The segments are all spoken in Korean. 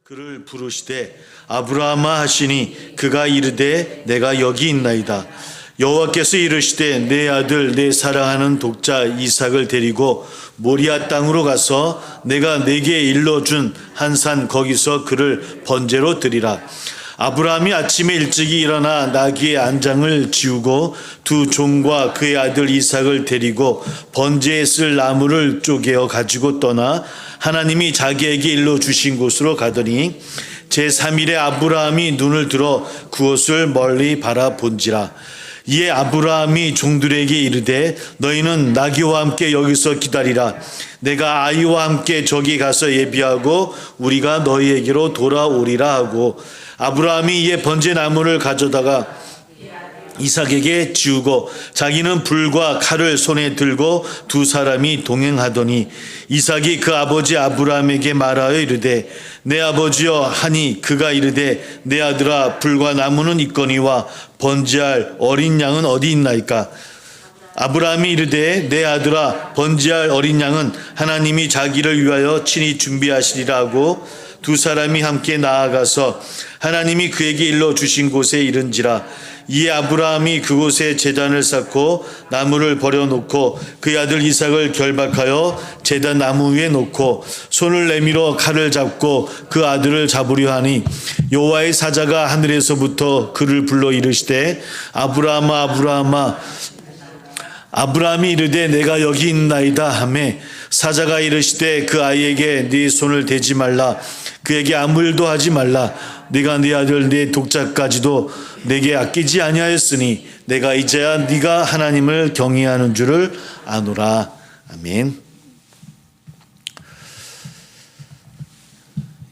그를 부르시되 아브라함아 하시니 그가 이르되 내가 여기 있나이다. 여호와께서 이르시되 내 아들 내 사랑하는 독자 이삭을 데리고 모리아 땅으로 가서 내가 내게 일러준 한 산 거기서 그를 번제로 드리라. 아브라함이 아침에 일찍이 일어나 나귀의 안장을 지우고 두 종과 그의 아들 이삭을 데리고 번제에 쓸 나무를 쪼개어 가지고 떠나 하나님이 자기에게 일러주신 곳으로 가더니 제3일에 아브라함이 눈을 들어 그곳을 멀리 바라본지라. 이에 아브라함이 종들에게 이르되 너희는 나귀와 함께 여기서 기다리라. 내가 아이와 함께 저기 가서 예비하고 우리가 너희에게로 돌아오리라 하고 아브라함이 이에 번제나무를 가져다가 이삭에게 지우고 자기는 불과 칼을 손에 들고 두 사람이 동행하더니 이삭이 그 아버지 아브라함에게 말하여 이르되 내 아버지여 하니 그가 이르되 내 아들아 불과 나무는 있거니와 번제할 어린 양은 어디 있나이까. 아브라함이 이르되 내 아들아 번제할 어린 양은 하나님이 자기를 위하여 친히 준비하시리라 하고 두 사람이 함께 나아가서 하나님이 그에게 일러주신 곳에 이른지라. 이에 아브라함이 그곳에 제단을 쌓고 나무를 버려놓고 그의 아들 이삭을 결박하여 제단 나무 위에 놓고 손을 내밀어 칼을 잡고 그 아들을 잡으려 하니 여호와의 사자가 하늘에서부터 그를 불러 이르시되 아브라함아 아브라함아. 아브라함이 이르되 내가 여기 있나이다 하매 사자가 이르시되 그 아이에게 네 손을 대지 말라. 그에게 아무 일도 하지 말라. 네가 네 아들 네 독자까지도 내게 아끼지 아니하였으니 내가 이제야 네가 하나님을 경외하는 줄을 아노라. 아멘.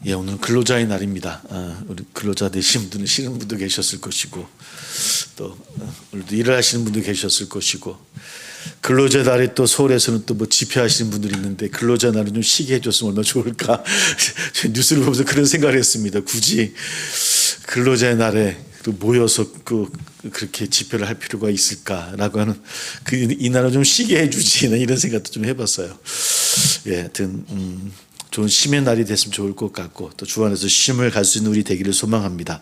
예, 오늘 근로자의 날입니다. 우리 근로자 되신 분들은 쉬는 분도 계셨을 것이고 또 오늘도 일을 하시는 분도 계셨을 것이고 근로자 날에 또 서울에서는 또 뭐 집회하시는 분들이 있는데 근로자 날은 좀 쉬게 해줬으면 얼마나 좋을까. 뉴스를 보면서 그런 생각을 했습니다. 굳이 근로자의 날에 모여서 그렇게 집회를 할 필요가 있을까라고 하는 이 날은 좀 쉬게 해주지 이런 생각도 좀 해봤어요. 예, 하여튼 좋은 쉼의 날이 됐으면 좋을 것 같고 또 주 안에서 쉼을 갈 수 있는 우리 되기를 소망합니다.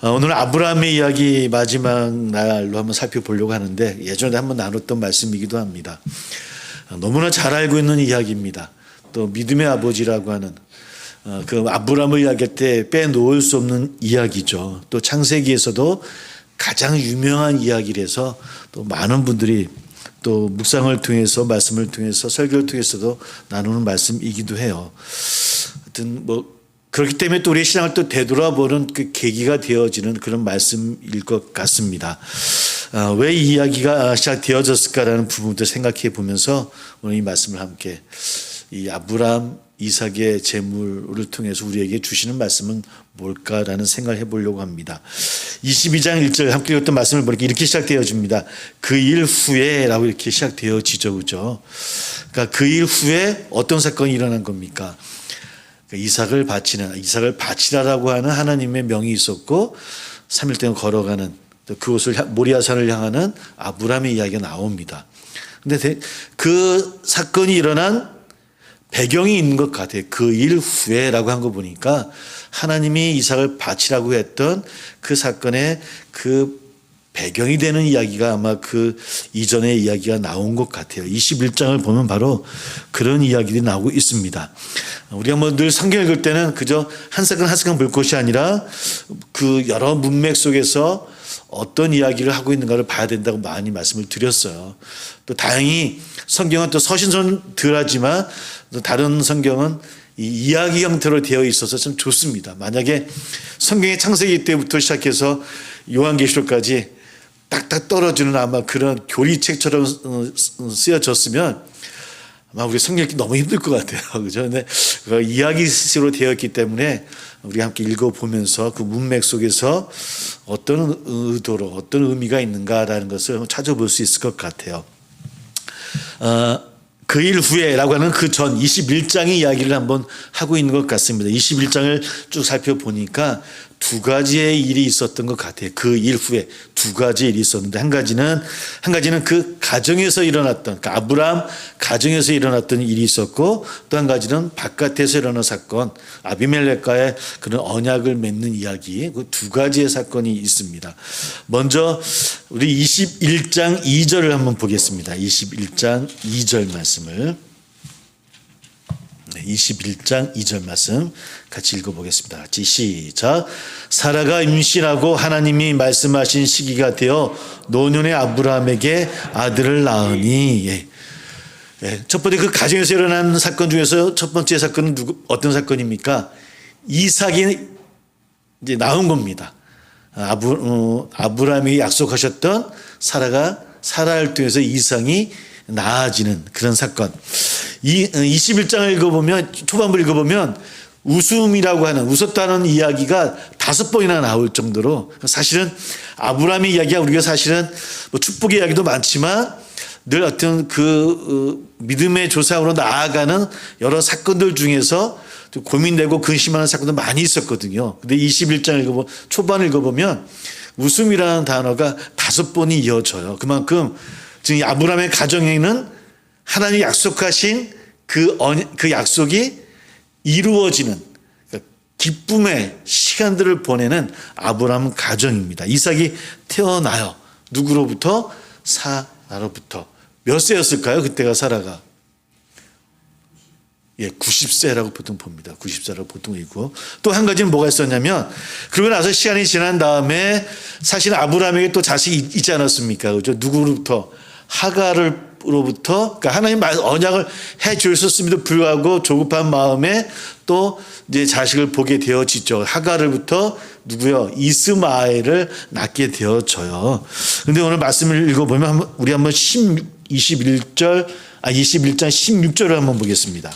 오늘 아브라함의 이야기 마지막 날로 한번 살펴보려고 하는데 예전에 한번 나눴던 말씀이기도 합니다. 너무나 잘 알고 있는 이야기입니다. 또 믿음의 아버지라고 하는 그 아브라함을 이야기할 때 빼놓을 수 없는 이야기죠. 또 창세기에서도 가장 유명한 이야기라서 또 많은 분들이 또 묵상을 통해서 말씀을 통해서 설교를 통해서도 나누는 말씀이기도 해요. 하여튼 뭐 그렇기 때문에 또 우리의 신앙을 또 되돌아보는 그 계기가 되어지는 그런 말씀일 것 같습니다. 왜 이 이야기가 시작되어졌을까라는 부분도 생각해 보면서 오늘 이 말씀을 함께 이 아브라함 이삭의 재물을 통해서 우리에게 주시는 말씀은 뭘까라는 생각을 해보려고 합니다. 22장 1절 함께 읽었던 말씀을 보니까 이렇게 시작되어집니다. 그 일 후에 라고 이렇게 시작되어지죠. 그죠? 그러니까 그 일 후에 어떤 사건이 일어난 겁니까? 이삭을 바치라라고 하는 하나님의 명이 있었고 3일 동안 걸어가는 그곳을 모리아산을 향하는 아브라함의 이야기가 나옵니다. 근데 그 사건이 일어난 배경이 있는 것 같아요. 그 일 후에라고 한 거 보니까 하나님이 이삭을 바치라고 했던 그 사건의 그 배경이 되는 이야기가 아마 그 이전의 이야기가 나온 것 같아요. 21장을 보면 바로 그런 이야기들이 나오고 있습니다. 우리가 뭐 늘 성경 읽을 때는 그저 한 사건 한 사건 볼 것이 아니라 그 여러 문맥 속에서 어떤 이야기를 하고 있는가를 봐야 된다고 많이 말씀을 드렸어요. 또 다행히 성경은 또 서신서들하지만 또 다른 성경은 이 이야기 형태로 되어 있어서 참 좋습니다. 만약에 성경의 창세기 때부터 시작해서 요한계시록까지 딱딱 떨어지는 아마 그런 교리책처럼 쓰여졌으면 아마 우리 성경 읽기 너무 힘들 것 같아요. 그죠? 근데 이야기식으로 되어 있기 때문에 우리 함께 읽어보면서 그 문맥 속에서 어떤 의도로 어떤 의미가 있는가라는 것을 찾아볼 수 있을 것 같아요. 그 일 후에라고 하는 그 전 21장의 이야기를 한번 하고 있는 것 같습니다. 21장을 쭉 살펴보니까 두 가지의 일이 있었던 것 같아요. 그 일 후에 두 두 가지 일이 있었는데 한 가지는 그 가정에서 일어났던 그 아브라함 가정에서 일어났던 일이 있었고 또 한 가지는 바깥에서 일어난 사건 아비멜렉과의 그런 언약을 맺는 이야기 그 두 가지의 사건이 있습니다. 먼저 우리 21장 2절을 한번 보겠습니다. 21장 2절 말씀을 21장 2절 말씀 같이 읽어보겠습니다. 같이 시작. 사라가 임신하고 하나님이 말씀하신 시기가 되어 노년의 아브라함에게 아들을 낳으니 첫 번째 그 가정에서 일어난 사건 중에서 첫 번째 사건은 어떤 사건입니까? 이삭이 이제 나온 겁니다. 아브라함이 약속하셨던 사라를 통해서 이삭이 나아지는 그런 사건. 이 21장을 읽어보면 초반부를 읽어보면 웃었다는 이야기가 5번이나 나올 정도로 사실은 아브라함의 이야기가 우리가 사실은 뭐 축복의 이야기도 많지만 늘 어떤 그 믿음의 조상으로 나아가는 여러 사건들 중에서 좀 고민되고 근심하는 사건도 많이 있었거든요. 근데 21장 초반을 읽어보면 웃음이라는 단어가 5번이 이어져요. 그만큼 지금 아브라함의 가정에는 하나님이 약속하신 그 약속이 이루어지는 기쁨의 시간들을 보내는 아브라함 가정입니다. 이삭이 태어나요. 누구로부터? 사라로부터. 몇 세였을까요? 그때가 사라가. 90세라고 보통 봅니다. 90세라고 보통 읽고. 또 한 가지는 뭐가 있었냐면, 그러고 나서 시간이 지난 다음에 사실 아브라함에게 또 자식이 있지 않았습니까? 그죠? 누구로부터? 하갈로부터, 그러니까 하나님 언약을 해 주셨음에도 불구하고 조급한 마음에 또 이제 자식을 보게 되어지죠. 하갈로부터 누구요? 이스마엘을 낳게 되어져요. 근데 오늘 말씀을 읽어보면 우리 한번 21장 16절을 한번 보겠습니다.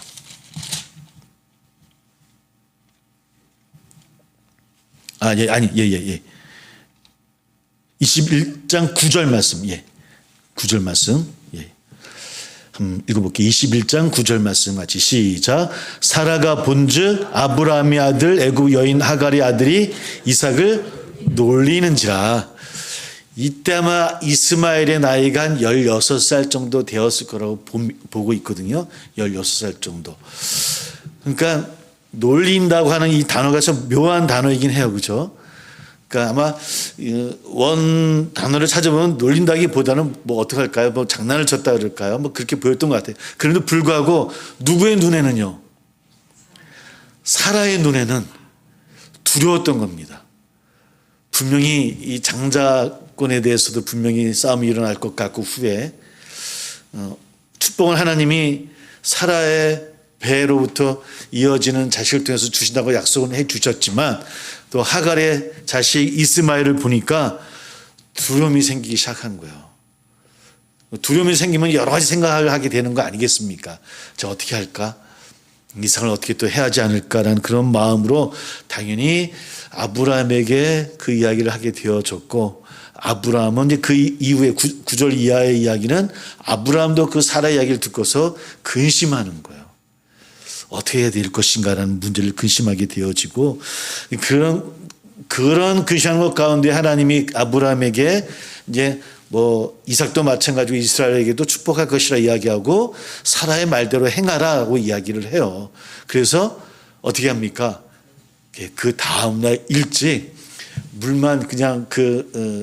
21장 9절 말씀. 9절 말씀. 한번 읽어볼게요. 21장 9절 말씀 같이 시작. 사라가 본즉 아브라함의 아들 애굽 여인 하갈의 아들이 이삭을 놀리는지라. 이때 아마 이스마엘의 나이가 한 16살 정도 되었을 거라고 보고 있거든요. 16살 정도. 그러니까 놀린다고 하는 이 단어가 참 묘한 단어이긴 해요. 그죠? 그러니까 아마 원 단어를 찾아보면 놀린다기보다는 뭐 어떻게 할까요? 뭐 장난을 쳤다 그럴까요? 뭐 그렇게 보였던 것 같아요. 그런데도 불구하고 누구의 눈에는요? 사라의 눈에는 두려웠던 겁니다. 분명히 이 장자권에 대해서도 분명히 싸움이 일어날 것 같고 후에 축복은 하나님이 사라의 배로부터 이어지는 자식을 통해서 주신다고 약속은 해 주셨지만 또 하갈의 자식 이스마엘을 보니까 두려움이 생기기 시작한 거예요. 두려움이 생기면 여러 가지 생각을 하게 되는 거 아니겠습니까? 저 어떻게 할까? 이상을 어떻게 또 해야 하지 않을까라는 그런 마음으로 당연히 아브라함에게 그 이야기를 하게 되어졌고 아브라함은 이제 그 이후에 9절 이하의 이야기는 아브라함도 그 사라 이야기를 듣고서 근심하는 거예요. 어떻게 해야 될 것인가라는 문제를 근심하게 되어지고 그런 근심하는 것 가운데 하나님이 아브라함에게 이제 뭐 이삭도 마찬가지고 이스라엘에게도 축복할 것이라 이야기하고 사라의 말대로 행하라고 이야기를 해요. 그래서 어떻게 합니까? 그 다음날 일찍 물만 그냥 그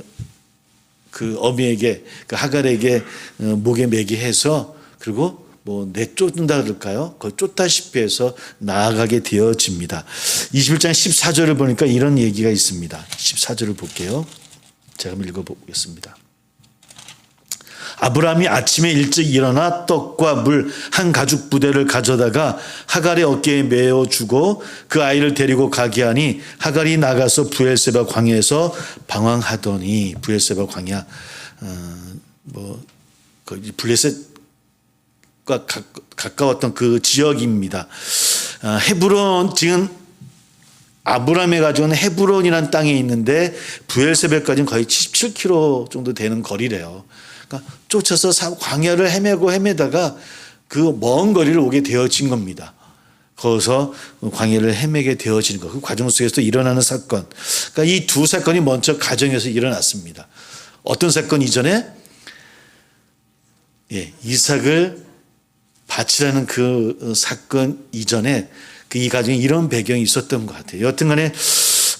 어미에게 그 하갈에게 목에 매게 해서 그리고 뭐 내쫓는다 그럴까요? 거의 쫓다시피 해서 나아가게 되어집니다. 21장 14절을 보니까 이런 얘기가 있습니다. 14절을 볼게요. 제가 한번 읽어보겠습니다. 아브라함이 아침에 일찍 일어나 떡과 물 한 가죽 부대를 가져다가 하갈의 어깨에 메어주고 그 아이를 데리고 가게 하니 하갈이 나가서 브엘세바 광야에서 방황하더니 브엘세바 광야 블레셋과 가까웠던 그 지역입니다. 헤브론 지금 아브라함이 가져온 헤브론이라는 땅에 있는데 브엘세바까지는 거의 77km 정도 되는 거리래요. 그러니까 쫓아서 광야를 헤매다가 그 먼 거리를 오게 되어진 겁니다. 거기서 광야를 헤매게 되어지는 것. 그 과정 속에서 일어나는 사건. 그러니까 이 두 사건이 먼저 가정에서 일어났습니다. 어떤 사건 이전에? 예, 이삭을 바치라는 그 사건 이전에 그 이 가정에 이런 배경이 있었던 것 같아요. 여튼간에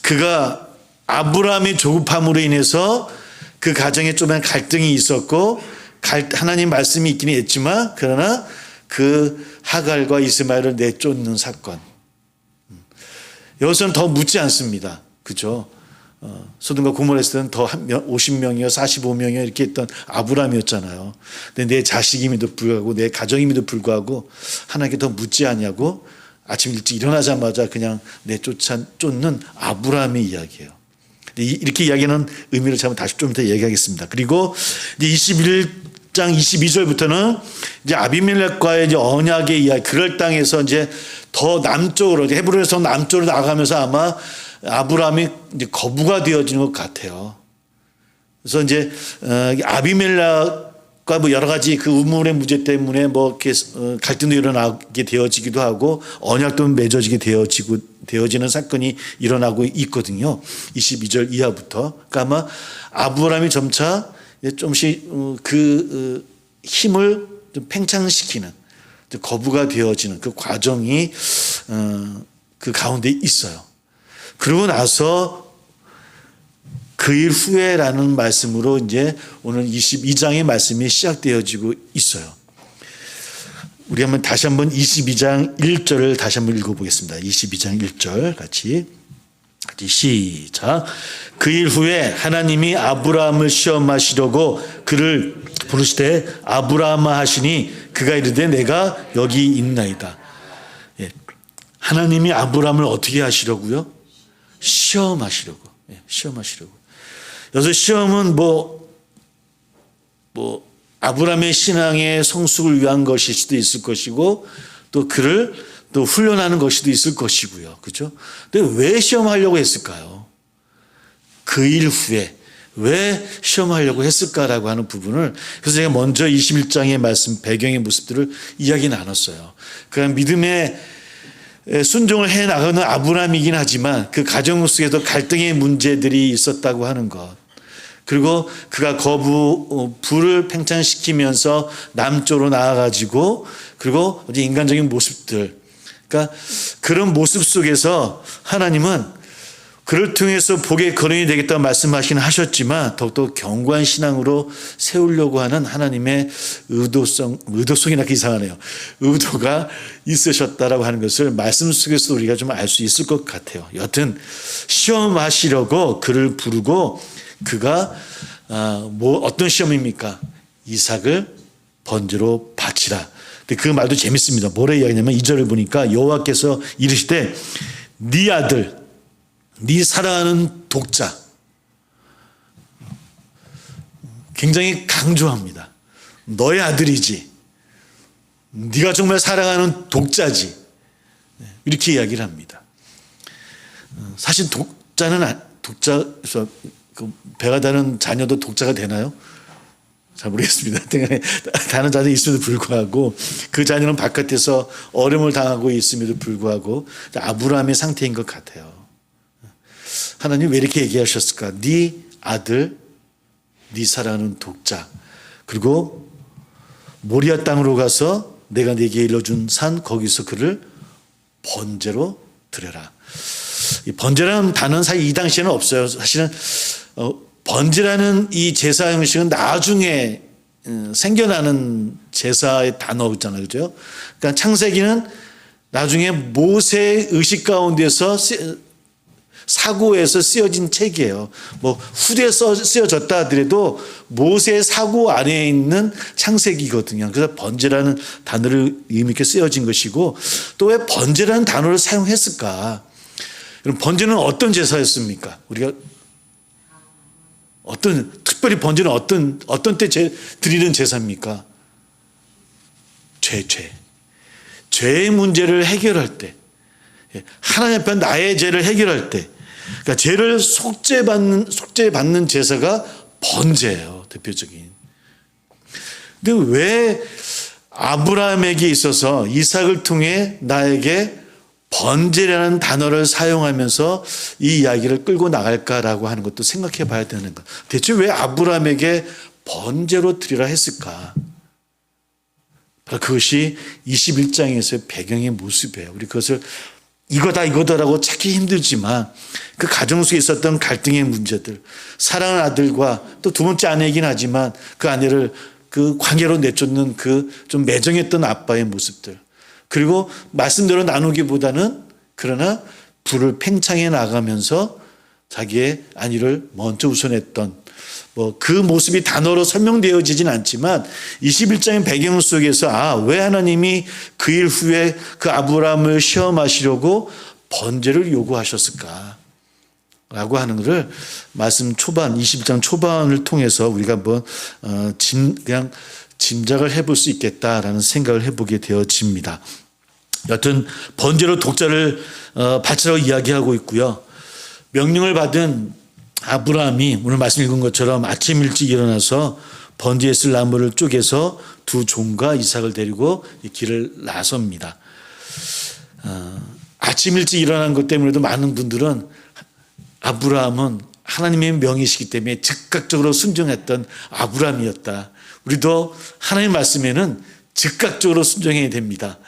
그가 아브라함의 조급함으로 인해서 그 가정에 좀 갈등이 있었고 하나님 말씀이 있기는 했지만 그러나 그 하갈과 이스마엘을 내쫓는 사건. 여기서는 더 묻지 않습니다. 그죠? 소돔과 고모라 했을 때는 더 50명이요 45명이요 이렇게 했던 아브라함이었잖아요. 근데 내 자식임에도 불구하고 내 가정임에도 불구하고 하나님께 더 묻지 않냐고 아침 일찍 일어나자마자 그냥 쫓는 아브라함의 이야기예요. 이렇게 이야기하는 의미를 제가 다시 좀 더 얘기하겠습니다. 그리고 이제 21장 22절부터는 이제 아비멜렉과의 이제 언약의 이야기, 그럴 땅에서 이제 더 남쪽으로, 헤브론에서 남쪽으로 나가면서 아마 아브라함이 이제 거부가 되어지는 것 같아요. 그래서 이제 아비멜렉과 뭐 여러 가지 그 우물의 문제 때문에 뭐 이렇게 갈등도 일어나게 되어지기도 하고 언약도 맺어지게 되어지는 사건이 일어나고 있거든요. 22절 이하부터. 그러니까 아마 아브라함이 점차 좀씩 그 힘을 좀 팽창시키는 거부가 되어지는 그 과정이 그 가운데 있어요. 그러고 나서 그 일 후에라는 말씀으로 이제 오늘 22장의 말씀이 시작되어지고 있어요. 우리 다시 한번 22장 1절을 다시 한번 읽어보겠습니다. 22장 1절 같이 시작. 그 일 후에 하나님이 아브라함을 시험하시려고 그를 부르시되 아브라함아 하시니 그가 이르되 내가 여기 있나이다. 예. 하나님이 아브라함을 어떻게 하시려고요? 시험하시려고. 예. 시험하시려고. 여기서 시험은 뭐 아브라함의 신앙의 성숙을 위한 것일 수도 있을 것이고 또 그를 또 훈련하는 것이도 있을 것이고요. 그렇죠? 근데 왜 시험하려고 했을까요? 그 일 후에 왜 시험하려고 했을까라고 하는 부분을 그래서 제가 먼저 21장의 말씀 배경의 모습들을 이야기 나눴어요. 그러니까 믿음의 순종을 해 나가는 아브라함이긴 하지만 그 가정 속에서 갈등의 문제들이 있었다고 하는 것. 그리고 그가 불을 팽창시키면서 남쪽으로 나아가지고 그리고 이제 인간적인 모습들. 그러니까 그런 모습 속에서 하나님은 그를 통해서 복의 근원이 되겠다고 하셨지만 더욱더 견고한 신앙으로 세우려고 하는 하나님의 의도성이나 이상하네요. 의도가 있으셨다라고 하는 것을 말씀 속에서 우리가 좀 알 수 있을 것 같아요. 여튼 시험하시려고 그를 부르고 그가 어떤 시험입니까? 이삭을 번제로 바치라. 근데 그 말도 재밌습니다. 뭐라 이야기냐면 2절을 보니까 여호와께서 이르시되 네 아들 네 사랑하는 독자. 굉장히 강조합니다. 너의 아들이지. 네가 정말 사랑하는 독자지. 이렇게 이야기를 합니다. 사실 독자에서 배가 다른 자녀도 독자가 되나요? 잘 모르겠습니다. 다른 자녀이 있음에도 불구하고 그 자녀는 바깥에서 어려움을 당하고 있음에도 불구하고 아브라함의 상태인 것 같아요. 하나님 왜 이렇게 얘기하셨을까? 네 아들, 네 사랑하는 독자. 그리고 모리아 땅으로 가서 내가 네게 일러준 산 거기서 그를 번제로 드려라. 이 번제라는 단어는 사실 이 당시에는 없어요. 사실은 번제라는 이 제사 형식은 나중에 생겨나는 제사의 단어잖아요. 그죠? 그러니까 창세기는 나중에 모세의 의식 가운데서 사고에서 쓰여진 책이에요. 뭐 후대에 쓰여졌다 하더라도 모세의 사고 안에 있는 창세기거든요. 그래서 번제라는 단어를 의미 있게 쓰여진 것이고 또 왜 번제라는 단어를 사용했을까? 그럼 번제는 어떤 제사였습니까? 우리가 특별히 번제는 어떤 때 드리는 제사입니까? 죄의 문제를 해결할 때, 하나님 앞에 나의 죄를 해결할 때, 그러니까 죄를 속죄받는 제사가 번제예요, 대표적인. 근데 왜 아브라함에게 있어서 이삭을 통해 나에게 번제라는 단어를 사용하면서 이 이야기를 끌고 나갈까라고 하는 것도 생각해 봐야 되는 것. 대체 왜 아브라함에게 번제로 드리라 했을까? 바로 그것이 21장에서의 배경의 모습이에요. 우리 그것을 이거다라고 찾기 힘들지만 그 가정 속에 있었던 갈등의 문제들, 사랑하는 아들과 또 두 번째 아내이긴 하지만 그 아내를 그 관계로 내쫓는 그 좀 매정했던 아빠의 모습들, 그리고 말씀대로 나누기보다는 그러나 불을 팽창해 나가면서 자기의 안위를 먼저 우선했던 그 모습이 단어로 설명되어지진 않지만 21장의 배경 속에서 왜 하나님이 그 일 후에 그 아브라함을 시험하시려고 번제를 요구하셨을까? 라고 하는 것을 말씀 초반, 20장 초반을 통해서 우리가 한번 그냥 짐작을 해볼 수 있겠다라는 생각을 해보게 되어집니다. 여튼 번제로 독자를 바치라고 이야기하고 있고요. 명령을 받은 아브라함이 오늘 말씀 읽은 것처럼 아침 일찍 일어나서 번제에 쓸 나무를 쪼개서 두 종과 이삭을 데리고 길을 나섭니다. 아침 일찍 일어난 것 때문에도 많은 분들은 아브라함은 하나님의 명이시기 때문에 즉각적으로 순종했던 아브라함이었다. 우리도 하나님의 말씀에는 즉각적으로 순종해야 됩니다.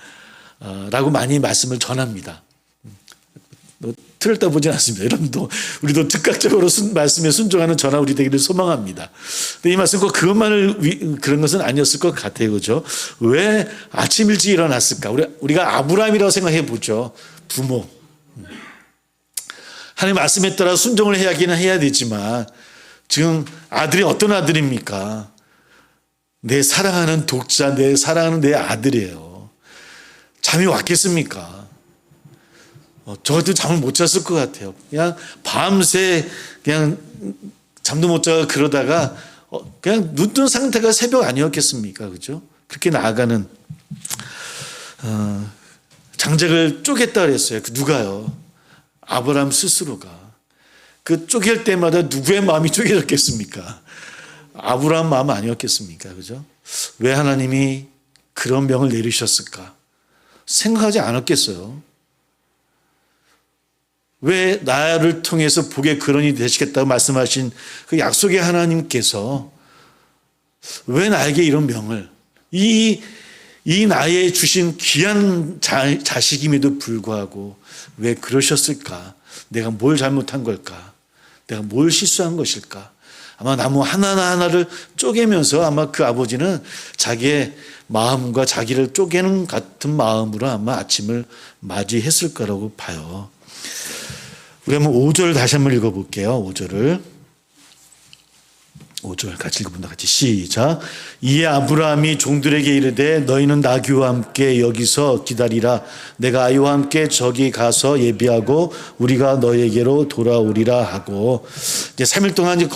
라고 많이 말씀을 전합니다. 틀을 떠보진 않습니다. 여러분도 우리도 즉각적으로 말씀에 순종하는 저나 우리 되기를 소망합니다. 근데 이 말씀 꼭 그것만을 그런 것은 아니었을 것 같아요. 그죠? 왜 아침 일찍 일어났을까? 우리가 아브라함이라고 생각해 보죠. 부모. 하나님 말씀에 따라 순종을 해야기는 해야 되지만 지금 아들이 어떤 아들입니까? 내 사랑하는 독자, 내 사랑하는 내 아들이에요. 잠이 왔겠습니까? 저 같은 잠을 못 잤을 것 같아요. 그냥 밤새 그냥 잠도 못 자고 그러다가 그냥 눈 뜬 상태가 새벽 아니었겠습니까? 그죠? 그렇게 나아가는 장작을 쪼갰다 그랬어요. 누가요? 아브라함 스스로가. 그 쪼갤 때마다 누구의 마음이 쪼개졌겠습니까? 아브라함 마음 아니었겠습니까? 그죠? 왜 하나님이 그런 명을 내리셨을까? 생각하지 않았겠어요? 왜 나를 통해서 복의 근원이 되시겠다고 말씀하신 그 약속의 하나님께서 왜 나에게 이런 명을, 이 나에 주신 귀한 자식임에도 불구하고 왜 그러셨을까? 내가 뭘 잘못한 걸까? 내가 뭘 실수한 것일까? 아마 나무 하나하나를 쪼개면서 아마 그 아버지는 자기의 마음과 자기를 쪼개는 같은 마음으로 아마 아침을 맞이했을 거라고 봐요. 우리 한번 5절 다시 한번 읽어볼게요. 5절 같이 읽어본다. 같이 시작. 이에 아브라함이 종들에게 이르되 너희는 나귀와 함께 여기서 기다리라. 내가 아이와 함께 저기 가서 예비하고 우리가 너에게로 돌아오리라 하고 이제 3일 동안 이제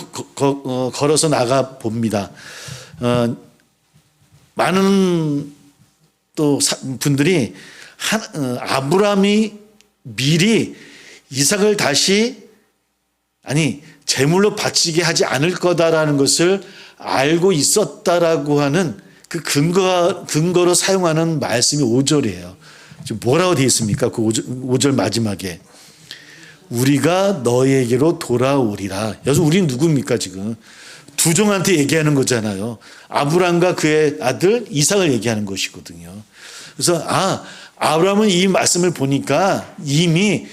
걸어서 나가 봅니다. 많은 또 분들이 아브라함이 미리 이삭을 다시 제물로 바치게 하지 않을 거다라는 것을 알고 있었다라고 하는 그 근거로 사용하는 말씀이 5절이에요. 지금 뭐라고 되어 있습니까? 그 5절 마지막에 우리가 너에게로 돌아오리라. 여기서 우리는 누굽니까 지금? 두 종한테 얘기하는 거잖아요. 아브람과 그의 아들 이삭을 얘기하는 것이거든요. 그래서 아브람은 이 말씀을 보니까 이미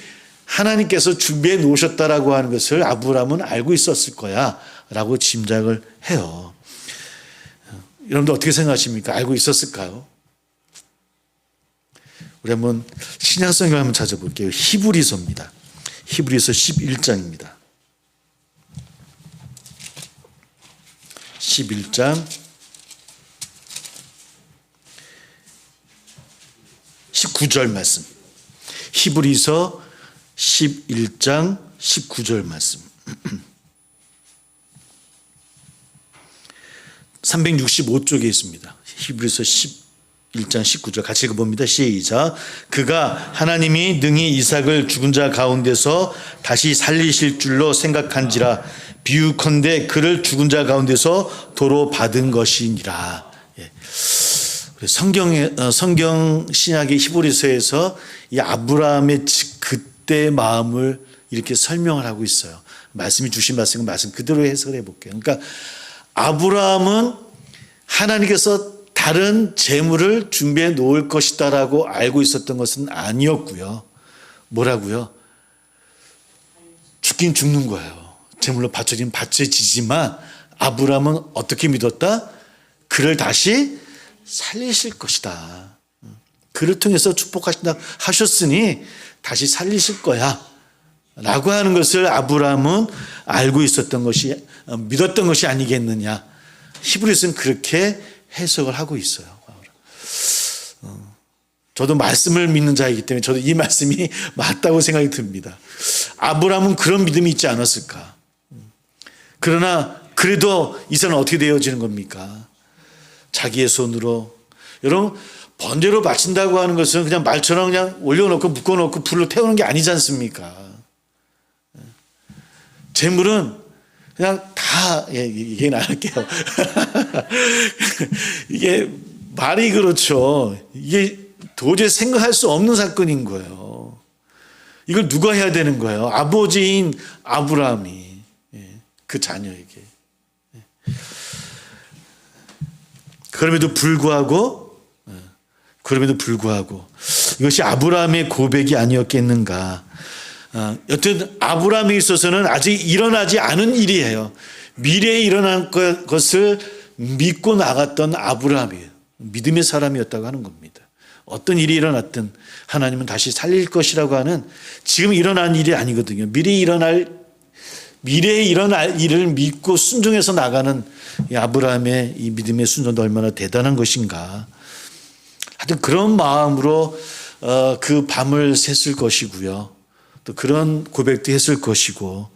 하나님께서 준비해 놓으셨다라고 하는 것을 아브람은 알고 있었을 거야 라고 짐작을 해요. 여러분들 어떻게 생각하십니까? 알고 있었을까요? 우리 한번 신약성경 한번 찾아볼게요. 히브리서입니다. 히브리서 11장입니다. 11장 19절 말씀. 히브리서 11장 19절 말씀. 365쪽에 있습니다. 히브리서 11장 19절 같이 읽어봅니다. 시작. 그가 하나님이 능히 이삭을 죽은 자 가운데서 다시 살리실 줄로 생각한지라 비유컨대 그를 죽은 자 가운데서 도로 받은 것이니라. 성경 신약의 히브리서에서 이 아브라함의 그때의 마음을 이렇게 설명을 하고 있어요. 말씀이 주신 말씀 그대로 해석해 볼게요. 그러니까 아브라함은 하나님께서 다른 재물을 준비해 놓을 것이다라고 알고 있었던 것은 아니었고요. 뭐라고요? 죽긴 죽는 거예요. 재물로 바쳐지면 바쳐지지만 아브라함은 어떻게 믿었다? 그를 다시 살리실 것이다. 그를 통해서 축복하신다 하셨으니 다시 살리실 거야 라고 하는 것을 아브라함은 알고 있었던 것이, 믿었던 것이 아니겠느냐. 히브리서는 그렇게 해석을 하고 있어요. 저도 말씀을 믿는 자이기 때문에 저도 이 말씀이 맞다고 생각이 듭니다. 아브라함은 그런 믿음이 있지 않았을까. 그러나 그래도 이 사람은 어떻게 되어지는 겁니까? 자기의 손으로. 여러분, 번제로 바친다고 하는 것은 그냥 말처럼 그냥 올려놓고 묶어놓고 불로 태우는 게 아니지 않습니까? 재물은 그냥 다, 얘기는 안 할게요. 이게 말이 그렇죠. 이게 도저히 생각할 수 없는 사건인 거예요. 이걸 누가 해야 되는 거예요? 아버지인 아브라함이 그 자녀에게. 그럼에도 불구하고 이것이 아브라함의 고백이 아니었겠는가. 여튼 아브라함에 있어서는 아직 일어나지 않은 일이에요. 미래에 일어날 것을 믿고 나갔던 아브라함이에요. 믿음의 사람이었다고 하는 겁니다. 어떤 일이 일어났든 하나님은 다시 살릴 것이라고 하는, 지금 일어난 일이 아니거든요. 미래에 일어날 일을 믿고 순종해서 나가는 이 아브라함의 이 믿음의 순종도 얼마나 대단한 것인가. 하여튼 그런 마음으로 그 밤을 샜을 것이고요. 또 그런 고백도 했을 것이고,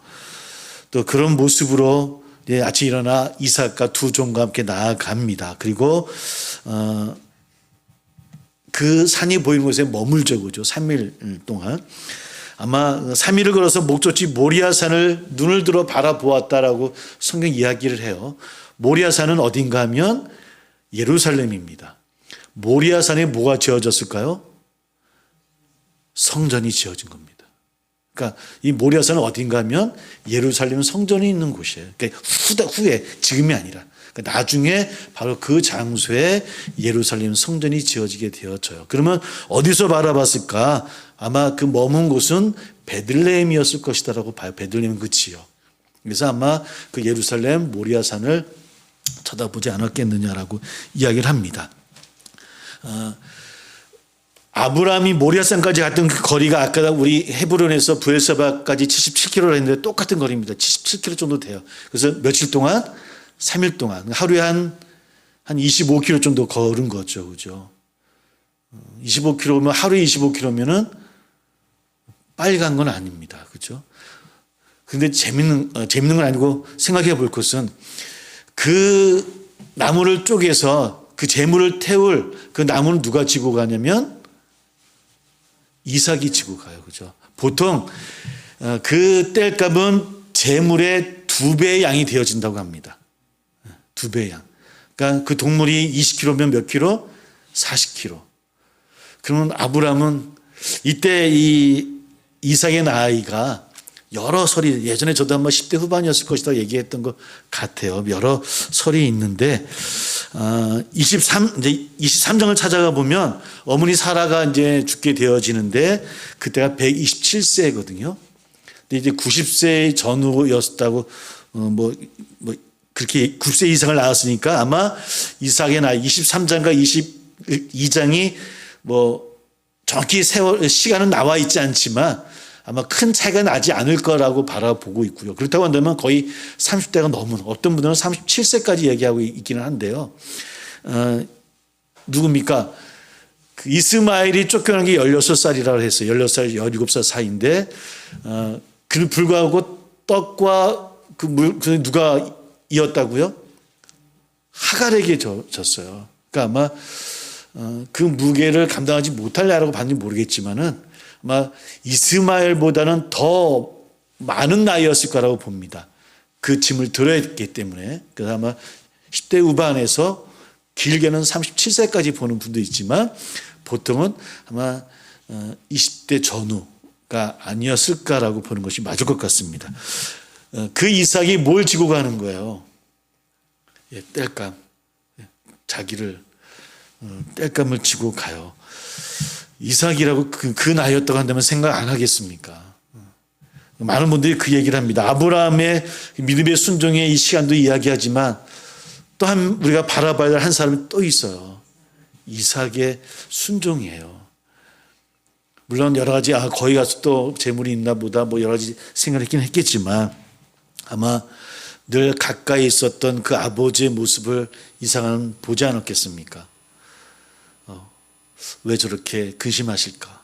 또 그런 모습으로 아침에 일어나 이삭과 두 종과 함께 나아갑니다. 그리고 그 산이 보이는 곳에 머물죠. 그죠? 3일 동안. 아마 3일을 걸어서 목적지 모리아산을 눈을 들어 바라보았다라고 성경 이야기를 해요. 모리아산은 어딘가 하면 예루살렘입니다. 모리아산에 뭐가 지어졌을까요? 성전이 지어진 겁니다. 그러니까 이 모리아산은 어딘가 하면 예루살렘 성전이 있는 곳이에요. 그러니까 후에, 지금이 아니라. 그러니까 나중에 바로 그 장소에 예루살렘 성전이 지어지게 되어져요. 그러면 어디서 바라봤을까? 아마 그 머문 곳은 베들레헴이었을 것이다라고 봐요. 베들레헴은 그 지역. 그래서 아마 그 예루살렘 모리아산을 쳐다보지 않았겠느냐라고 이야기를 합니다. 아브라함이 모리아산까지 갔던 그 거리가 아까 우리 헤브론에서 브엘세바까지 77km라 했는데 똑같은 거리입니다. 77km 정도 돼요. 그래서 며칠 동안? 3일 동안. 하루에 한 25km 정도 걸은 거죠. 그죠? 25km면, 하루에 25km면은 빨리 간 건 아닙니다. 그죠? 근데 재밌는 건 아니고 생각해 볼 것은 그 나무를 쪼개서 그 재물을 태울 그 나무는 누가 지고 가냐면 이삭이 지고 가요. 그죠? 보통 그 땔감은 재물의 2배의 양이 되어진다고 합니다. 2배의 양. 그러니까 그 동물이 20kg면 몇 킬로? 40kg. 그러면 아브라함은 이때 이 이삭의 나이가 여러 설이, 예전에 저도 한번 10대 후반이었을 것이다 얘기했던 것 같아요. 여러 설이 있는데 23장을 찾아가 보면 어머니 사라가 이제 죽게 되어지는데 그때가 127세거든요. 근데 이제 90세 전후였다고 그렇게 9세 이상을 낳았으니까 아마 이삭의 나이 23장과 22장이 정확히 시간은 나와 있지 않지만 아마 큰 차이가 나지 않을 거라고 바라보고 있고요. 그렇다고 한다면 거의 30대가 넘은, 어떤 분들은 37세까지 얘기하고 있기는 한데요. 누굽니까? 그 이스마엘이 쫓겨난 게 16살이라고 했어요. 16살, 17살 사이인데, 그 불구하고 떡과 그 누가 이었다고요? 하갈에게 졌어요. 그러니까 아마 그 무게를 감당하지 못할래라고 봤는지 모르겠지만은 아마 이스마엘보다는 더 많은 나이였을 거라고 봅니다. 그 짐을 들어야 했기 때문에. 그래서 아마 10대 후반에서 길게는 37세까지 보는 분도 있지만 보통은 아마 20대 전후가 아니었을까라고 보는 것이 맞을 것 같습니다. 그 이삭이 뭘 지고 가는 거예요? 땔감. 자기를 땔감을 지고 가요. 이삭이라고 그 나이였다고 한다면 생각 안 하겠습니까? 많은 분들이 그 얘기를 합니다. 아브라함의 믿음의 순종의 이 시간도 이야기하지만 또 우리가 바라봐야 될 한 사람이 또 있어요. 이삭의 순종이에요. 물론 여러 가지 거기 가서 또 재물이 있나 보다 뭐 여러 가지 생각을 했긴 했겠지만 아마 늘 가까이 있었던 그 아버지의 모습을 이삭은 보지 않았겠습니까? 왜 저렇게 근심하실까?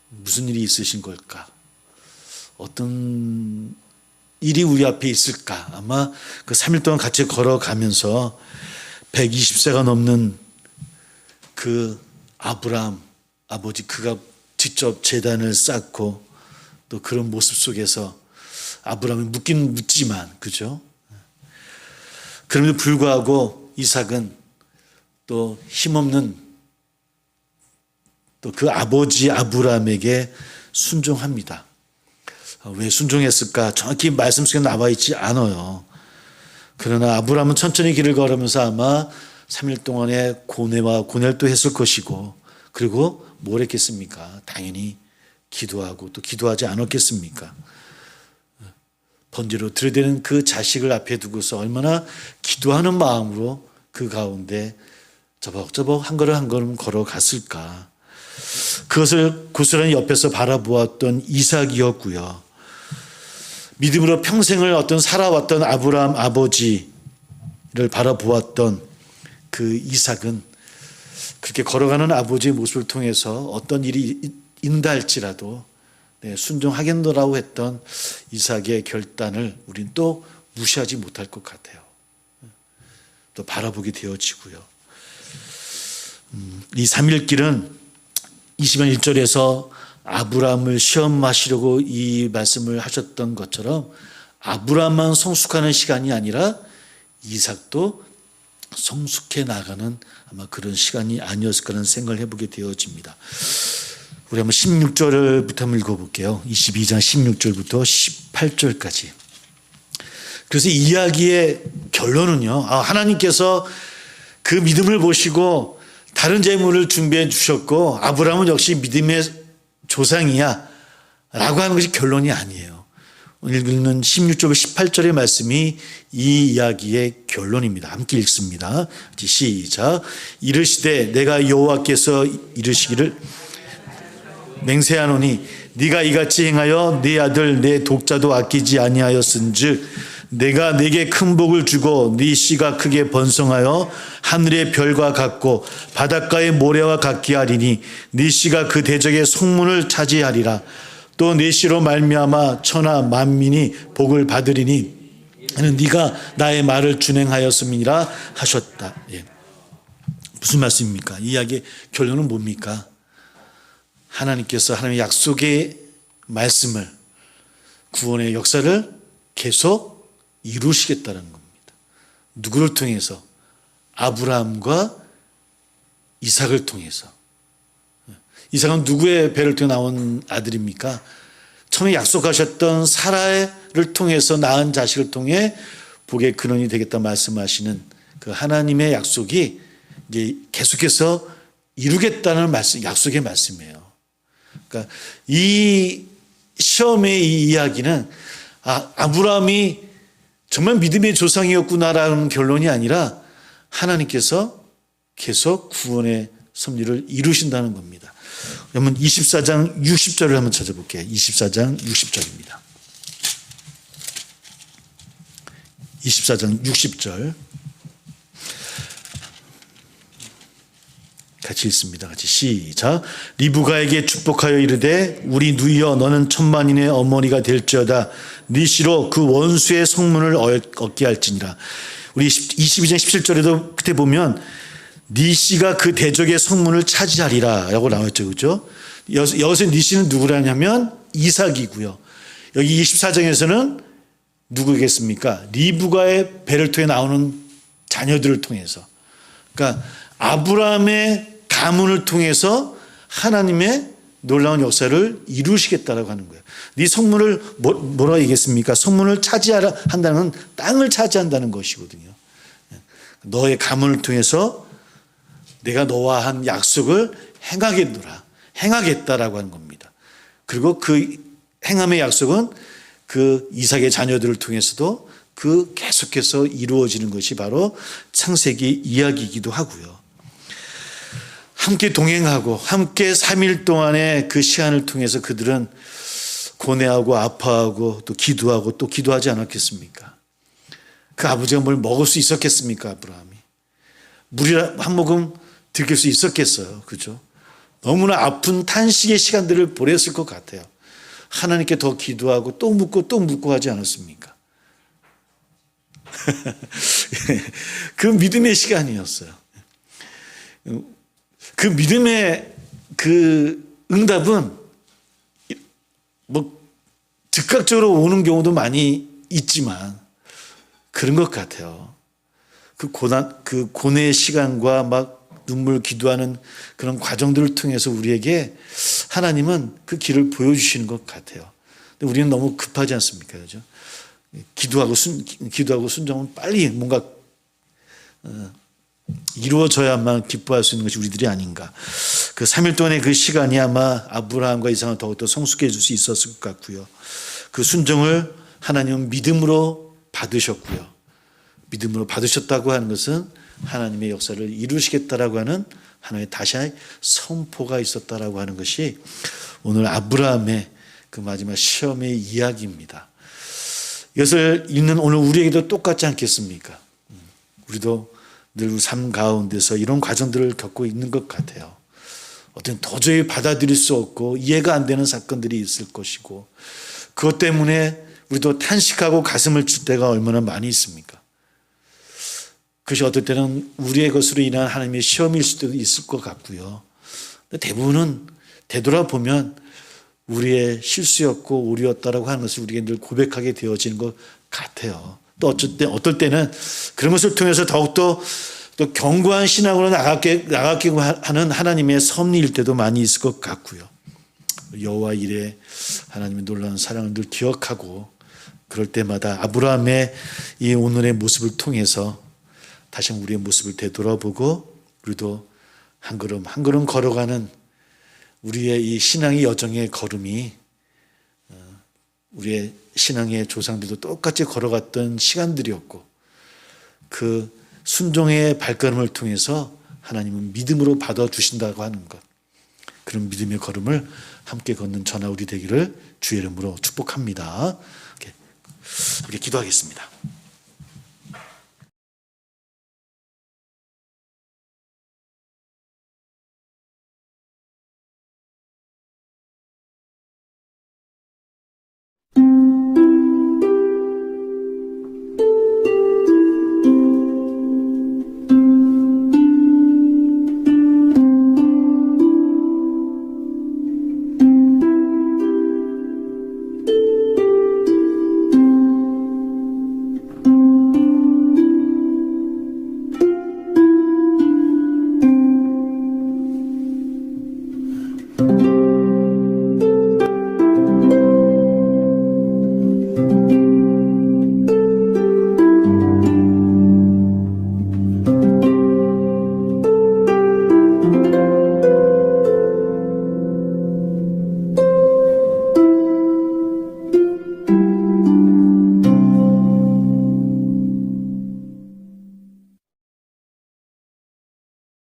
무슨 일이 있으신 걸까? 어떤 일이 우리 앞에 있을까? 아마 그 3일 동안 같이 걸어가면서 120세가 넘는 그 아브라함 아버지, 그가 직접 제단을 쌓고 또 그런 모습 속에서 아브라함이 묻긴 묻지만, 그죠? 그럼에도 불구하고 이삭은 또 힘없는 또 그 아버지 아브라함에게 순종합니다. 왜 순종했을까? 정확히 말씀 속에 나와 있지 않아요. 그러나 아브라함은 천천히 길을 걸으면서 아마 3일 동안의 고뇌와 고뇌를 또 했을 것이고, 그리고 뭘 했겠습니까? 당연히 기도하고 또 기도하지 않았겠습니까? 번제로 들여대는 그 자식을 앞에 두고서 얼마나 기도하는 마음으로 그 가운데 저벅저벅 한 걸음 한 걸음 걸어갔을까. 그것을 고스란히 옆에서 바라보았던 이삭이었고요. 믿음으로 평생을 살아왔던 아브라함 아버지를 바라보았던 그 이삭은 그렇게 걸어가는 아버지의 모습을 통해서 어떤 일이 있다 할지라도 순종하겠노라고 했던 이삭의 결단을 우린 또 무시하지 못할 것 같아요. 또 바라보게 되어지고요. 이 3일길은 20장 1절에서 아브라함을 시험하시려고 이 말씀을 하셨던 것처럼 아브라함만 성숙하는 시간이 아니라 이삭도 성숙해 나가는 아마 그런 시간이 아니었을까라는 생각을 해보게 되어집니다. 우리 한번 16절부터 한번 읽어볼게요. 22장 16절부터 18절까지. 그래서 이 이야기의 결론은요, 하나님께서 그 믿음을 보시고 다른 재물을 준비해 주셨고 아브라함은 역시 믿음의 조상이야 라고 하는 것이 결론이 아니에요. 오늘 읽는 16절 18절의 말씀이 이 이야기의 결론입니다. 함께 읽습니다. 시작. 이르시되 내가 여호와께서 이르시기를 맹세하노니 네가 이같이 행하여 네 아들 내 독자도 아끼지 아니하였은즉 내가 네게 큰 복을 주고 네 씨가 크게 번성하여 하늘의 별과 같고 바닷가의 모래와 같게 하리니 네 씨가 그 대적의 성문을 차지하리라. 또 네 씨로 말미암아 천하 만민이 복을 받으리니 이는 네가 나의 말을 준행하였음이니라 하셨다. 무슨 말씀입니까? 이 이야기의 결론은 뭡니까? 하나님께서 하나님의 약속의 말씀을, 구원의 역사를 계속 이루시겠다는 겁니다. 누구를 통해서? 아브라함과 이삭을 통해서. 이삭은 누구의 배를 통해 나온 아들입니까? 처음에 약속하셨던 사라를 통해서 낳은 자식을 통해 복의 근원이 되겠다 말씀하시는 그 하나님의 약속이 이제 계속해서 이루겠다는 말씀, 약속의 말씀이에요. 그러니까 이 시험의 이 이야기는 아브라함이 정말 믿음의 조상이었구나라는 결론이 아니라 하나님께서 계속 구원의 섭리를 이루신다는 겁니다. 그러면 24장 60절을 한번 찾아볼게요. 24장 60절입니다. 24장 60절 같이 읽습니다. 같이 시작. 리브가에게 축복하여 이르되 우리 누이여 너는 천만인의 어머니가 될지어다. 네 씨로 그 원수의 성문을 얻게 할지니라. 우리 22장 17절에도 그때 보면 네 씨가 그 대적의 성문을 차지하리라 라고 나왔죠. 그렇죠? 여기서 네 씨는 누구라냐면 이삭이고요. 여기 24장에서는 누구겠습니까? 리브가의 배를 통해 나오는 자녀들을 통해서. 그러니까 아브라함의 가문을 통해서 하나님의 놀라운 역사를 이루시겠다라고 하는 거예요. 네 성문을 뭐라 얘기했습니까? 성문을 차지하라 한다는 땅을 차지한다는 것이거든요. 너의 가문을 통해서 내가 너와 한 약속을 행하겠다라고 하는 겁니다. 그리고 그 행함의 약속은 그 이삭의 자녀들을 통해서도 그 계속해서 이루어지는 것이 바로 창세기 이야기이기도 하고요. 함께 동행하고 함께 3일 동안의 그 시간을 통해서 그들은 고뇌하고 아파하고 또 기도하고 또 기도하지 않았겠습니까? 그 아버지가 뭘 먹을 수 있었겠습니까? 아브라함이 물이라 한 모금 들킬 수 있었겠어요. 그죠? 너무나 아픈 탄식의 시간들을 보냈을 것 같아요. 하나님께 더 기도하고 또 묻고 하지 않았습니까? 그 믿음의 시간이었어요. 그 믿음의 그 응답은 뭐 즉각적으로 오는 경우도 많이 있지만 그런 것 같아요. 그 고뇌의 시간과 막 눈물 기도하는 그런 과정들을 통해서 우리에게 하나님은 그 길을 보여주시는 것 같아요. 근데 우리는 너무 급하지 않습니까? 그죠? 기도하고 순종은 빨리 뭔가 이루어져야만 기뻐할 수 있는 것이 우리들이 아닌가. 그 3일 동안의 그 시간이 아마 아브라함과 이삭을 더욱더 성숙해 줄 수 있었을 것 같고요. 그 순종을 하나님은 믿음으로 받으셨고요. 믿음으로 받으셨다고 하는 것은 하나님의 역사를 이루시겠다라고 하는 하나의 다시 선포가 있었다라고 하는 것이 오늘 아브라함의 그 마지막 시험의 이야기입니다. 이것을 읽는 오늘 우리에게도 똑같지 않겠습니까? 우리도 늘 삶 가운데서 이런 과정들을 겪고 있는 것 같아요. 어떤 도저히 받아들일 수 없고 이해가 안 되는 사건들이 있을 것이고 그것 때문에 우리도 탄식하고 가슴을 칠 때가 얼마나 많이 있습니까? 그것이 어떨 때는 우리의 것으로 인한 하나님의 시험일 수도 있을 것 같고요. 대부분은 되돌아보면 우리의 실수였고 오류였다라고 하는 것을 우리에게 늘 고백하게 되어지는 것 같아요. 또 어떨 때는 그런 것을 통해서 더욱더 또 견고한 신앙으로 나가게 하는 하나님의 섭리일 때도 많이 있을 것 같고요. 여호와 이레 하나님의 놀라운 사랑을 늘 기억하고 그럴 때마다 아브라함의 이 오늘의 모습을 통해서 다시 우리의 모습을 되돌아보고 우리도 한 걸음 한 걸음 걸어가는 우리의 이 신앙의 여정의 걸음이 우리의 신앙의 조상들도 똑같이 걸어갔던 시간들이었고 그 순종의 발걸음을 통해서 하나님은 믿음으로 받아주신다고 하는 것, 그런 믿음의 걸음을 함께 걷는 저나 우리 되기를 주의 이름으로 축복합니다. 함께 기도하겠습니다.